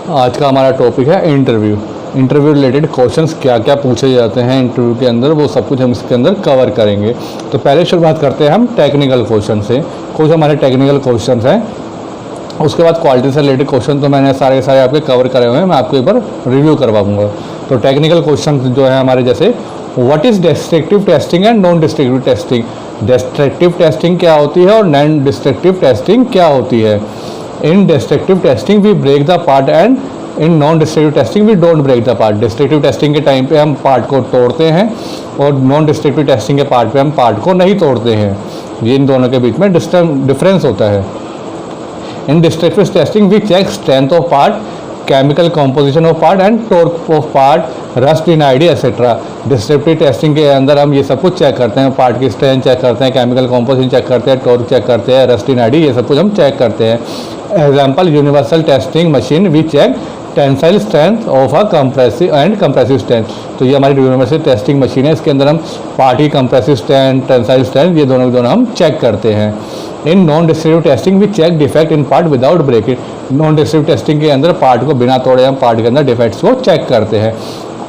आज का हमारा टॉपिक है इंटरव्यू। इंटरव्यू रिलेटेड क्वेश्चंस क्या क्या पूछे जाते हैं इंटरव्यू के अंदर, वो सब कुछ हम इसके अंदर कवर करेंगे। तो पहले शुरुआत करते हैं हम टेक्निकल क्वेश्चन से। कुछ हमारे टेक्निकल क्वेश्चंस हैं, उसके बाद क्वालिटी से रिलेटेड क्वेश्चन तो मैंने सारे आपके कवर करे हुए हैं, मैं आपको एक बार रिव्यू करवाऊँगा। तो टेक्निकल क्वेश्चन जो है हमारे, जैसे what is destructive testing and non destructive testing. Destructive testing क्या होती है और नॉन डिस्ट्रक्टिव टेस्टिंग क्या होती है। In destructive testing we break the part and in non destructive testing we don't break the part. Destructive testing के time पे हम पार्ट को तोड़ते हैं और नॉन डिस्ट्रक्टिव टेस्टिंग के पार्ट पे हम पार्ट को नहीं तोड़ते हैं। ये इन दोनों के बीच में डिफरेंस होता है। In destructive testing we check strength of part, chemical composition of part and torque of part, rust in ID etcetera. Destructive testing के अंदर हम ये सब कुछ चेक करते हैं, पार्ट की स्ट्रेंथ चेक करते हैं, केमिकल कॉम्पोजिशन चेक करते हैं, टॉर्क चेक करते हैं, रस्ट इन आईडी, ये सब कुछ हम चेक करते हैं। Example universal testing machine we check tensile strength of a compressive and compressive strength. तो ये हमारी यूनिवर्सल टेस्टिंग मशीन है, इसके अंदर हम पार्ट की कंप्रेसिव स्ट्रेंथ, टेंसाइल स्ट्रेंथ, ये दोनों हम चेक करते हैं। In non destructive testing we check defect in part without breaking. Non destructive testing के अंदर पार्ट को बिना तोड़े हम पार्ट के अंदर डिफेक्ट्स को चेक करते हैं।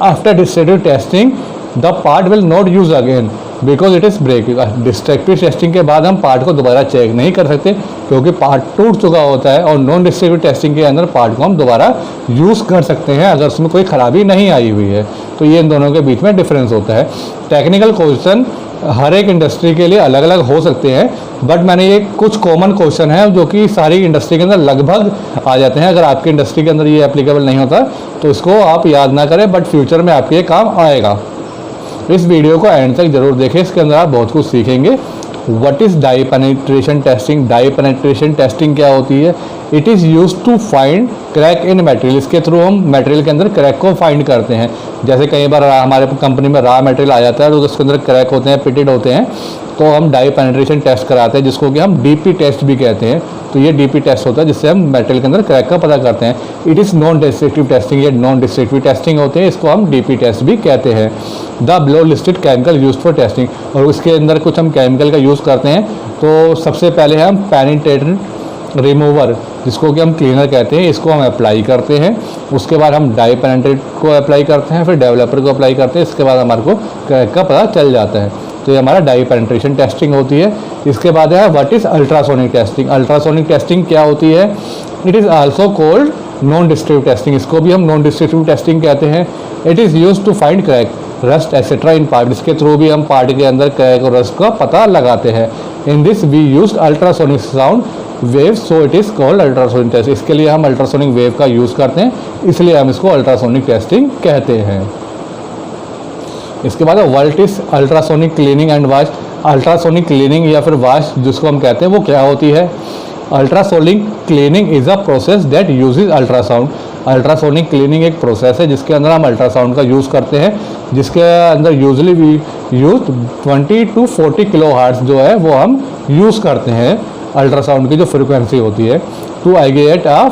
After destructive testing the part will not use again because it is break. Destructive testing के बाद हम पार्ट को दोबारा चेक नहीं कर सकते क्योंकि पार्ट टूट चुका होता है, और नॉन डिस्ट्रक्टिव टेस्टिंग के अंदर पार्ट को हम दोबारा यूज़ कर सकते हैं अगर उसमें कोई ख़राबी नहीं आई हुई है। तो ये इन दोनों के बीच में डिफरेंस होता है। टेक्निकल क्वेश्चन हर एक इंडस्ट्री के लिए अलग अलग हो सकते हैं, बट मैंने ये कुछ कॉमन क्वेश्चन है जो कि सारी इंडस्ट्री के अंदर लगभग आ जाते हैं। अगर आपकी इंडस्ट्री के अंदर ये एप्लीकेबल नहीं होता तो इसको आप याद ना करें, बट फ्यूचर में आपके ये काम आएगा। इस वीडियो को एंड तक जरूर देखें, इसके अंदर आप बहुत कुछ सीखेंगे। What is dye penetration testing. Dye penetration testing क्या होती है। It is use to find crack in material. इसके थ्रू हम मटेरियल के अंदर क्रैक को फाइंड करते हैं। जैसे कई बार हमारे कंपनी में रा मटेरियल आ जाता है तो उसके अंदर क्रैक होते हैं, पिटेड होते हैं, तो हम डाई पेनिट्रेशन टेस्ट कराते हैं, जिसको कि हम डीपी टेस्ट भी कहते हैं। तो ये डीपी टेस्ट होता है जिससे हम मटेरियल के अंदर क्रैक का पता करते हैं। It is non destructive testing. ये नॉन डिस्ट्रक्टिव टेस्टिंग होते हैं, इसको हम डीपी टेस्ट भी कहते हैं। The below listed chemical use for testing. और इसके अंदर कुछ हम केमिकल का यूज़ करते हैं। तो सबसे पहले हम पेनिट्रेट रिमूवर, जिसको कि हम क्लीनर कहते हैं, इसको हम अप्लाई करते हैं। उसके बाद हम डाई पेनिट्रेट को अप्लाई करते हैं, फिर डेवलपर को अप्लाई करते हैं। इसके बाद हमारे को क्रैक का पता चल जाता है। तो ये हमारा डाई पेनिट्रेशन टेस्टिंग होती है। इसके बाद है what is ultrasonic testing. Ultrasonic testing क्या होती है। It is also called non destructive testing. इसको भी हम नॉन डिस्ट्रक्टिव टेस्टिंग कहते हैं। It is use to find crack, rust etcetera in part. इसके थ्रू भी हम पार्ट के अंदर क्रैक और रस्ट का पता लगाते हैं। In this we use ultrasonic sound wave, so it is called ultrasonic test. इसके लिए हम अल्ट्रासोनिक वेव का यूज़ करते हैं, इसलिए हम इसको अल्ट्रासोनिक टेस्टिंग कहते हैं। इसके बाद what is ultrasonic cleaning and wash. Ultrasonic cleaning या फिर वॉश जिसको हम कहते हैं वो क्या होती है। Ultrasonic cleaning is a process that usage ultrasound. Ultrasonic cleaning एक प्रोसेस है जिसके अंदर हम अल्ट्रासाउंड का यूज़ करते हैं, जिसके अंदर usually we use 20 to 40 kilo hertz जो है वो हम यूज़ करते हैं। अल्ट्रासाउंड की जो फ्रिक्वेंसी होती है टू आइगेट अ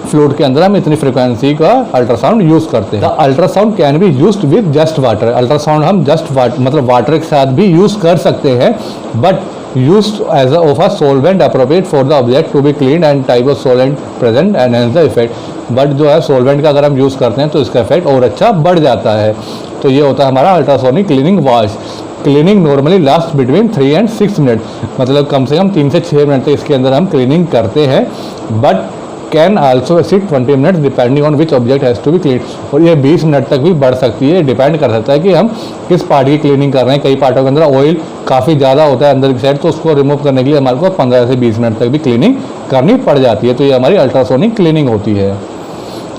फ्लूइड के अंदर हम इतनी फ्रिक्वेंसी का अल्ट्रासाउंड यूज़ करते हैं। Ultrasound can be used with just water. Ultrasound हम जस्ट वाटर मतलब वाटर के साथ भी यूज़ कर सकते हैं, but used as a solvent appropriate for the object to be cleaned and type of solvent present and enhance the effect। But जो है सोलवेंट का अगर हम यूज़ करते हैं तो इसका इफेक्ट और अच्छा बढ़ जाता है। तो ये होता है हमारा ultrasonic cleaning wash. Cleaning normally last between 3 and 6 minute, मतलब कम से कम 3 से 6 मिनट तक इसके अंदर हम क्लीनिंग करते हैं, but can also exceed 20 minute depending on which object has to be clean. और ये 20 मिनट तक भी बढ़ सकती है, डिपेंड कर सकता है कि हम किस पार्ट की क्लीनिंग कर रहे हैं। कई पार्टों के अंदर ऑयल काफ़ी ज़्यादा होता है अंदर की साइड, तो उसको रिमूव करने के लिए हमारे को 15 से 20 मिनट तक भी क्लीनिंग करनी पड़ जाती है। तो ये हमारी अल्ट्रासोनिक क्लीनिंग होती है।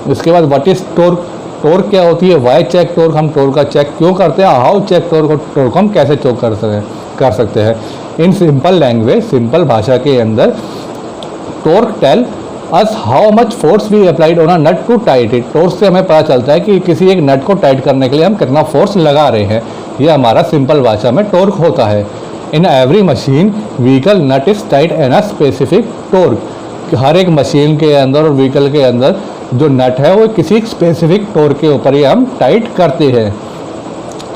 इसके बाद व्हाट इज़ टॉर्क। टॉर्क क्या होती है। Why check torque. हम टॉर्क का चेक क्यों करते हैं। How check torque. और टॉर्क हम कैसे चेक कर सकते हैं। इन सिंपल लैंग्वेज, सिंपल भाषा के अंदर, torque tell us how much force we applied on a nut to tight it. Torque से हमें पता चलता है कि किसी एक नट को टाइट करने के लिए हम कितना फोर्स लगा रहे हैं। ये हमारा सिंपल भाषा में टॉर्क होता है। In every machine vehicle nut is tighten a specific torque. हर एक मशीन के अंदर और व्हीकल के अंदर जो नट है वो किसी स्पेसिफिक टॉर्क के ऊपर ही हम टाइट करते हैं।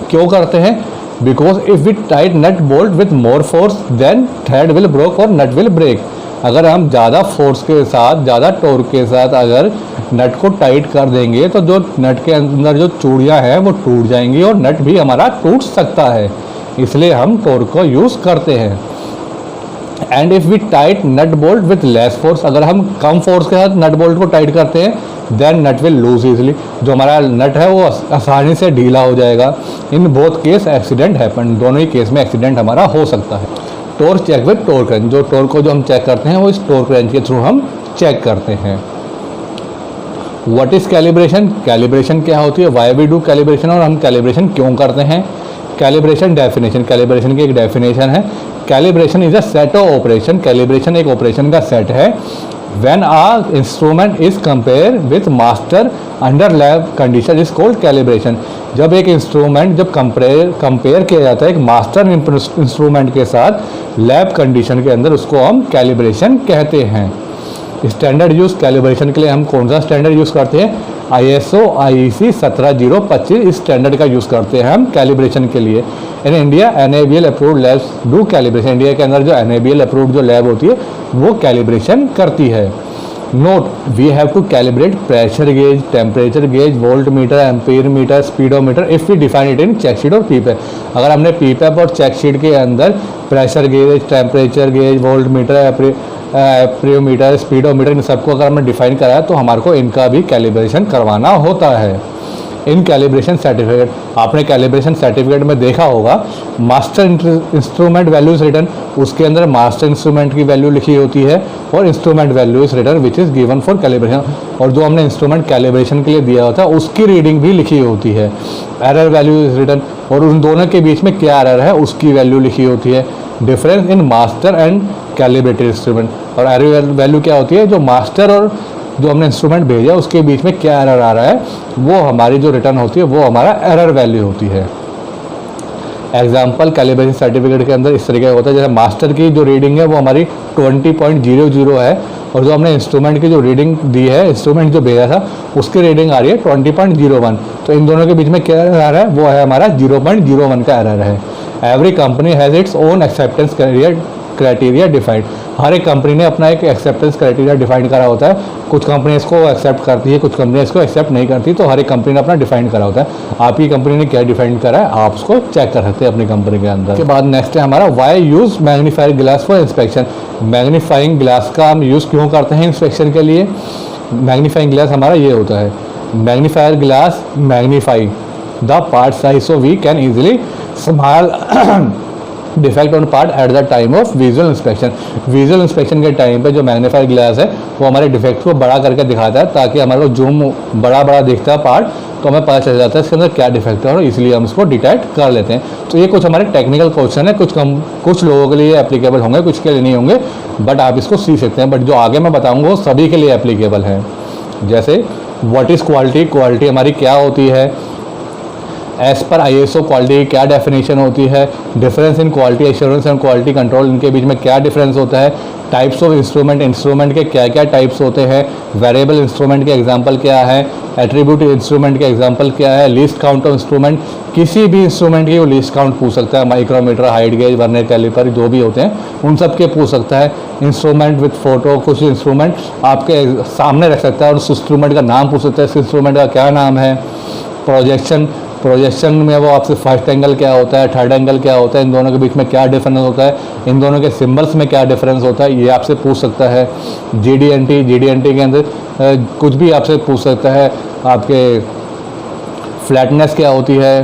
क्यों करते हैं। Because if we tight nut bolt with more force then thread will broke और नट विल ब्रेक। अगर हम ज़्यादा फोर्स के साथ, ज़्यादा टॉर्क के साथ अगर नट को टाइट कर देंगे तो जो नट के अंदर जो चूड़ियाँ हैं वो टूट जाएंगी और नट भी हमारा टूट सकता है, इसलिए हम टॉर्क को यूज़ करते हैं। And if we tight nut bolt with less force, अगर हम कम फोर्स के साथ नट बोल्ट को टाइट करते हैं then nut will loose easily, जो हमारा नट है वो आसानी से ढीला हो जाएगा। In both case accident happen, दोनों ही केस में एक्सीडेंट हमारा हो सकता है। Torque check with torque wrench, जो टॉर्क को जो हम चेक करते हैं वो इस टॉर्क रेंच के थ्रू हम चेक करते हैं। व्हाट इज़ कैलिब्रेशन, कैलिब्रेशन क्या होती है, वाई वी डू कैलिब्रेशन, और हम कैलिब्रेशन क्यों करते हैं। कैलिब्रेशन डेफिनेशन, कैलिब्रेशन की एक डेफिनेशन है, calibration is a set of operation, calibration एक ऑपरेशन का सेट है। When a instrument is compare with master under lab condition is called calibration, जब एक इंस्ट्रूमेंट जब कंपेयर किया जाता है एक मास्टर इंस्ट्रूमेंट के साथ लैब कंडीशन के अंदर, उसको हम कैलिब्रेशन कहते हैं। स्टैंडर्ड यूज़ कैलिब्रेशन के लिए हम कौन सा स्टैंडर्ड यूज़ करते हैं, ISO IEC 17025 इस स्टैंडर्ड का यूज़ करते हैं हम कैलिब्रेशन के लिए। In India NABL approved labs do calibration, India के अंदर जो NABL अप्रूव्ड जो लैब होती है वो कैलिब्रेशन करती है। Note, we have to calibrate pressure gauge, temperature gauge, volt meter, ampere meter, speedometer if we define it in check sheet और पीपैप। अगर हमने पीपैप और चेक शीट के अंदर pressure gauge, temperature gauge, volt meter, amperometer, speedometer, इन सबको अगर हमने डिफाइन करा है तो हमारे को इनका भी कैलिब्रेशन करवाना होता है। इन कैलिब्रेशन सर्टिफिकेट, आपने कैलिब्रेशन सर्टिफिकेट में देखा होगा master instrument value is written, उसके अंदर मास्टर इंस्ट्रूमेंट की वैल्यू लिखी होती है और instrument value is written which is given for calibration, और जो हमने इंस्ट्रूमेंट कैलिब्रेशन के लिए दिया होता है उसकी रीडिंग भी लिखी होती है। एरर वैल्यू इज रिटन, और उन दोनों के बीच में क्या एरर है उसकी वैल्यू लिखी होती है। Difference in master and calibrated instrument, और एरर वैल्यू क्या होती है, जो मास्टर और जो हमने इंस्ट्रूमेंट भेजा उसके बीच में क्या एरर आ रहा है वो हमारी जो रिटर्न होती है वो हमारा एरर वैल्यू होती है। एग्जाम्पल कैलिब्रेशन सर्टिफिकेट के अंदर इस तरीके का होता है, जैसे मास्टर की जो रीडिंग है वो हमारी 20.00 है, और जो हमने इंस्ट्रूमेंट की जो रीडिंग दी है, इंस्ट्रूमेंट जो भेजा था उसकी रीडिंग आ रही है 20.01, तो इन दोनों के बीच में क्या एरर है वो है हमारा 0.01 का एरर है। Every company has its own acceptance criteria defined, हर एक कंपनी ने अपना एक एक्सेप्टेंस क्राइटेरिया डिफाइन करा होता है। कुछ कंपनी इसको एक्सेप्ट करती है, कुछ कंपनी इसको एक्सेप्ट नहीं करती, तो हर एक कंपनी ने अपना डिफाइन करा होता है। आपकी कंपनी ने क्या डिफाइन करा है आप उसको चेक कर सकते हैं अपनी कंपनी के अंदर। उसके बाद नेक्स्ट है हमारा why use magnifying glass for inspection, magnifying glass का हम यूज़ क्यों करते हैं इंस्पेक्शन के लिए। मैग्नीफाइंग ग्लास हमारा ये होता है, magnifier glass magnify the part size so we can easily small defect on part at the time of visual inspection, visual inspection के टाइम पे जो मैग्नीफायर ग्लास है वो हमारे डिफेक्ट को बड़ा करके दिखाता है, ताकि हमारे को जूम बड़ा बड़ा दिखता है पार्ट तो हमें पता चल जाता है इसके अंदर क्या डिफेक्ट है, और इसलिए हम इसको डिटेक्ट कर लेते हैं। तो ये कुछ हमारे टेक्निकल क्वेश्चन है, कुछ लोगों के लिए एप्लीकेबल होंगे, कुछ के लिए नहीं होंगे, बट आप इसको सीख सकते हैं। बट जो आगे मैं बताऊँगा वो सभी के लिए एप्लीकेबल है। जैसे व्हाट इज़ क्वालिटी, क्वालिटी हमारी क्या होती है, एज पर ISO क्वालिटी की क्या डेफिनेशन होती है, difference in quality assurance and quality control, इनके बीच में क्या डिफरेंस होता है, टाइप्स ऑफ इंस्ट्रूमेंट, इंस्ट्रूमेंट के क्या क्या टाइप्स होते हैं, वेरिएबल इंस्ट्रूमेंट के एग्जांपल क्या है, एट्रीब्यूट इंस्ट्रूमेंट के एग्जांपल क्या है, लीस्ट काउंट ऑफ इंस्ट्रूमेंट, किसी भी इंस्ट्रूमेंट की वो लीस्ट काउंट पूछ सकता है, micrometer, height gauge, vernier caliper जो भी होते हैं उन सब के पूछ सकता है। इंस्ट्रूमेंट विथ फोटो, कुछ इंस्ट्रूमेंट आपके सामने रख सकता है और उस इंस्ट्रूमेंट का नाम पूछ सकता है, इस इंस्ट्रूमेंट का क्या नाम है। प्रोजेक्शन में वो आपसे फर्स्ट एंगल क्या होता है, थर्ड एंगल क्या होता है, इन दोनों के बीच में क्या डिफरेंस होता है, इन दोनों के सिंबल्स में क्या डिफरेंस होता है, ये आपसे पूछ सकता है। GD&T के अंदर कुछ भी आपसे पूछ सकता है, आपके फ्लैटनेस क्या होती है,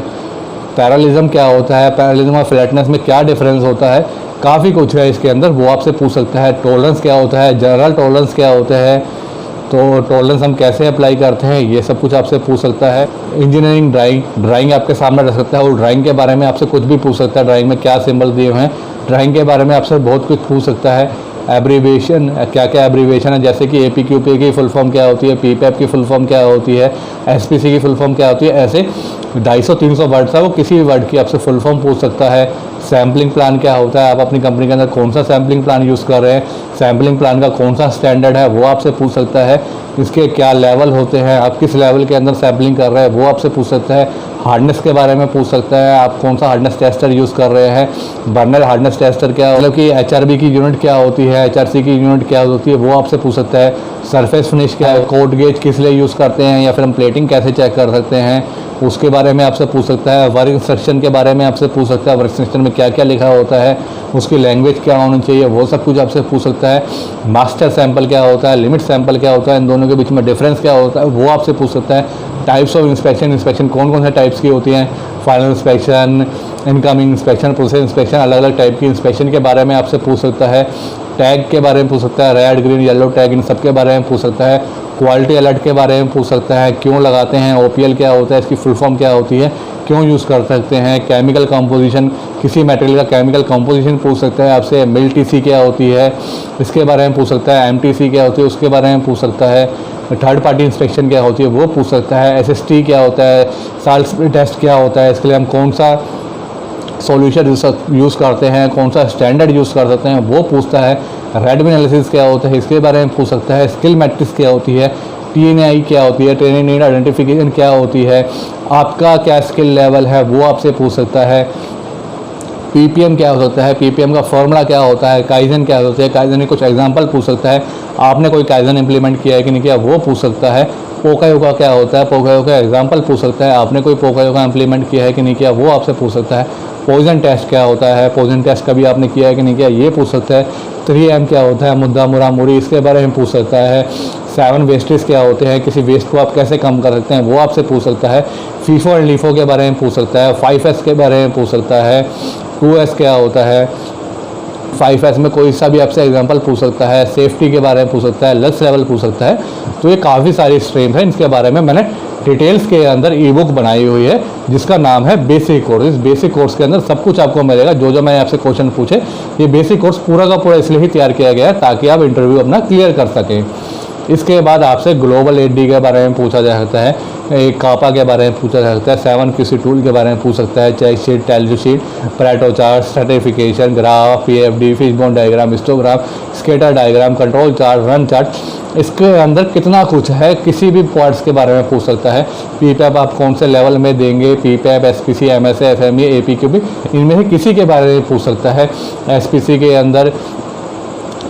पैरेललिज्म क्या होता है, पैरेललिज्म और फ्लैटनेस में क्या डिफरेंस होता है, काफ़ी कुछ है इसके अंदर, वो आपसे पूछ सकता है। टॉलरेंस क्या होता है, जनरल टॉलरेंस क्या होता है, तो टॉलरेंस हम कैसे अप्लाई करते हैं, ये सब कुछ आपसे पूछ सकता है। इंजीनियरिंग ड्राइंग आपके सामने रख सकता है और ड्राइंग के बारे में आपसे कुछ भी पूछ सकता है, ड्राइंग में क्या सिंबल दिए हुए हैं, ड्राइंग के बारे में आपसे बहुत कुछ पूछ सकता है। एब्रीवेशन, क्या क्या एब्रीवेशन है, जैसे कि APQP की फुल फॉर्म क्या होती है, PPAP की फुल फॉर्म क्या होती है, SPC की फुल फॉर्म क्या होती है, ऐसे 250-300 वर्ड्स है, वो किसी भी वर्ड की आपसे फुल फॉर्म पूछ सकता है। सैम्पलिंग प्लान क्या होता है, आप अपनी कंपनी के अंदर कौन सा सैम्पलिंग प्लान यूज़ कर रहे हैं, सैम्पलिंग प्लान का कौन सा स्टैंडर्ड है वो आपसे पूछ सकता है। इसके क्या लेवल होते हैं, आप किस लेवल के अंदर सैम्पलिंग कर रहे हैं वो आपसे पूछ सकता है। हार्डनेस के बारे में पूछ सकता है, आप कौन सा हार्डनेस टेस्टर यूज़ कर रहे हैं। बर्नर हार्डनेस टेस्टर क्या, मतलब कि HRB की यूनिट क्या होती है, HRC की यूनिट क्या होती है, वो आपसे पूछ सकता है। सरफेस फिनिश क्या है, कोट गेज किस लिए यूज़ करते हैं, या फिर हम प्लेटिंग कैसे चेक कर सकते हैं, उसके बारे में आपसे पूछ सकता है। वर्क इंस्ट्रक्शन के बारे में आपसे पूछ सकता है, वर्क इंस्ट्रक्शन में क्या क्या लिखा होता है, उसकी लैंग्वेज क्या होनी चाहिए, वो सब कुछ आपसे पूछ सकता है। मास्टर सैंपल क्या होता है, लिमिट सैंपल क्या होता है, इन दोनों के बीच में डिफरेंस क्या होता है, वो आपसे पूछ सकता है। टाइप्स ऑफ इंस्पेक्शन कौन कौन से टाइप्स की होती हैं, final inspection, incoming inspection, process inspection, अलग अलग टाइप की इंस्पेक्शन के बारे में आपसे पूछ सकता है। टैग के बारे में पूछ सकता है, रेड ग्रीन येलो टैग, इन सब के बारे में पूछ सकता है। क्वालिटी अलर्ट के बारे में पूछ सकता है, क्यों लगाते हैं, OPL क्या होता है, इसकी फुल फॉर्म क्या होती है, क्यों यूज़ कर सकते हैं। केमिकल कंपोजिशन, किसी मटेरियल का केमिकल कंपोजिशन पूछ सकता है आपसे। मिल TC क्या होती है, इसके बारे में पूछ सकता है। MTC क्या होती है, उसके बारे में पूछ सकता है। थर्ड पार्टी इंस्पेक्शन क्या होती है वो पूछ सकता है। SST क्या होता है, साल्ट स्प्रे टेस्ट क्या होता है, इसके लिए हम कौन सा सॉल्यूशन यूज़ करते हैं, कौन सा स्टैंडर्ड यूज़ कर सकते हैं वो पूछता है। रेडमी एनालिसिस क्या होता है, इसके बारे में पूछ सकता है। स्किल मैट्रिक्स क्या होती है, TNI क्या होती है, ट्रेनिंग नीड आइडेंटिफिकेशन क्या होती है, आपका क्या स्किल लेवल है वो आपसे पूछ सकता है। PPM क्या हो सकता है, PPM का फॉर्मूला क्या होता है, काइजन क्या होता है, काइजन में कुछ एग्जांपल पूछ सकता है। आपने कोई काइजन इंप्लीमेंट किया है कि नहीं किया वो पूछ सकता है। पोका योगा क्या होता है, पोका योगा एग्जांपल पूछ सकता है। आपने कोई पोका योगा इंप्लीमेंट किया है कि नहीं किया वो आपसे पूछ सकता है। पॉइजन टेस्ट क्या होता है, पॉइजन टेस्ट कभी आपने किया है कि नहीं किया ये पूछ सकता है। 3M क्या होता है, मुद्दा मुरा मुरी, इसके बारे में पूछ सकता है। 7 वेस्टेज क्या होते हैं, किसी वेस्ट को आप कैसे कम कर सकते हैं वो आपसे पूछ सकता है। FIFO और LIFO के बारे में पूछ सकता है। 5S के बारे में पूछ सकता है। 2S क्या होता है, 5S में कोई सा भी आपसे एग्जांपल पूछ सकता है। सेफ्टी के बारे में पूछ सकता है, लक्स लेवल पूछ सकता है। तो ये काफ़ी सारी स्ट्रीम है, इनके बारे में मैंने डिटेल्स के अंदर ई-बुक बनाई हुई है जिसका नाम है बेसिक कोर्स। इस बेसिक कोर्स के अंदर सब कुछ आपको मिलेगा, जो मैंने आपसे क्वेश्चन पूछे। ये बेसिक कोर्स पूरा का पूरा इसलिए ही तैयार किया गया है ताकि आप इंटरव्यू अपना क्लियर कर सकें। इसके बाद आपसे ग्लोबल 8D के बारे में पूछा जा सकता है, एक कापा के बारे में पूछा जा सकता है, 7QC टूल के बारे में पूछ सकता है, check sheet, tally sheet, pareto chart, stratification, graph, PFD, fishbone diagram, histogram, scatter diagram, control chart, run chart. इसके अंदर कितना कुछ है, किसी भी पार्ट्स के बारे में पूछ सकता है। PPAP आप कौन से लेवल में देंगे, PPAP, SPC, MSA, FME, APQP, इनमें से किसी के बारे में पूछ सकता है। SPC के अंदर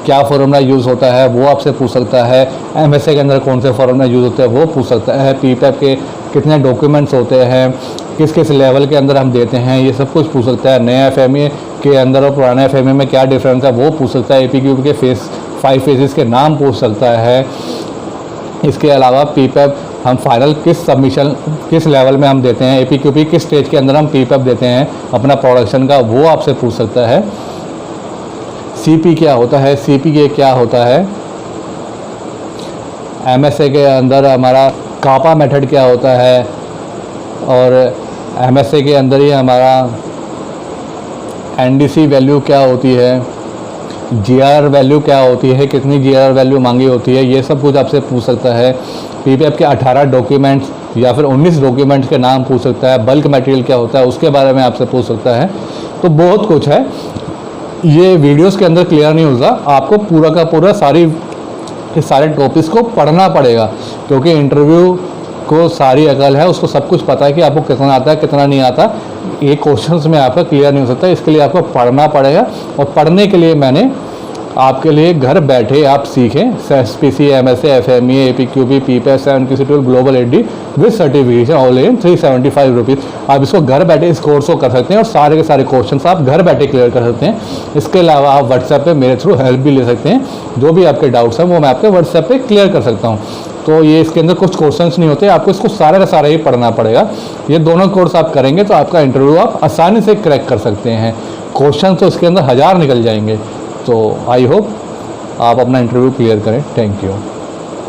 क्या फार्मूला यूज़ होता है वो आपसे पूछ सकता है। MSA के अंदर कौन से फार्मूला यूज़ होते हैं वो पूछ सकता है। PPAP के कितने डॉक्यूमेंट्स होते हैं, किस किस लेवल के अंदर हम देते हैं, ये सब कुछ पूछ सकता है। नया FME के अंदर और पुराने FME में क्या डिफरेंस है वो पूछ सकता है। APQP के 5 फेजेस के नाम पूछ सकता है। इसके अलावा PPAP हम फाइनल किस सबमिशन किस लेवल में हम देते हैं, APQP किस स्टेज के अंदर हम PPAP देते हैं अपना प्रोडक्शन का, वो आपसे पूछ सकता है। CP क्या होता है, CPK क्या होता है, MSA के अंदर हमारा कापा मेथड क्या होता है, और MSA के अंदर ही हमारा NDC वैल्यू क्या होती है, GR वैल्यू क्या होती है, कितनी GR वैल्यू मांगी होती है, ये सब कुछ आपसे पूछ सकता है। PPAP के 18 डॉक्यूमेंट्स या फिर 19 डॉक्यूमेंट्स के नाम पूछ सकता है। बल्क मटेरियल क्या होता है उसके बारे में आपसे पूछ सकता है। तो बहुत कुछ है, ये वीडियोस के अंदर क्लियर नहीं होगा, आपको पूरा का पूरा सारे टॉपिक्स को पढ़ना पड़ेगा, क्योंकि इंटरव्यू को सारी अकल है, उसको सब कुछ पता है कि आपको कितना आता है कितना नहीं आता। ये क्वेश्चंस में आपका क्लियर नहीं हो सकता, इसके लिए आपको पढ़ना पड़ेगा। और पढ़ने के लिए मैंने आपके लिए घर बैठे आप सीखें SPC, MSA, FME, APQP, PPAP, 7QC tool, global 8D with certification all in 375 rupees. आप इसको घर बैठे इस कोर्स को कर सकते हैं और सारे के सारे क्वेश्चंस आप घर बैठे क्लियर कर सकते हैं। इसके अलावा आप व्हाट्सएप पे मेरे थ्रू हेल्प भी ले सकते हैं, जो भी आपके डाउट्स हैं वो मैं आपके व्हाट्सएप पे क्लियर कर सकता हूँ। तो ये इसके अंदर कुछ क्वेश्चंस नहीं होते, आपको इसको सारे का सारा ही पढ़ना पड़ेगा। ये दोनों कोर्स आप करेंगे तो आपका इंटरव्यू आप आसानी से क्रैक कर सकते हैं। क्वेश्चन तो इसके अंदर 1000 निकल जाएंगे। तो आई होप आप अपना इंटरव्यू क्लियर करें। Thank you.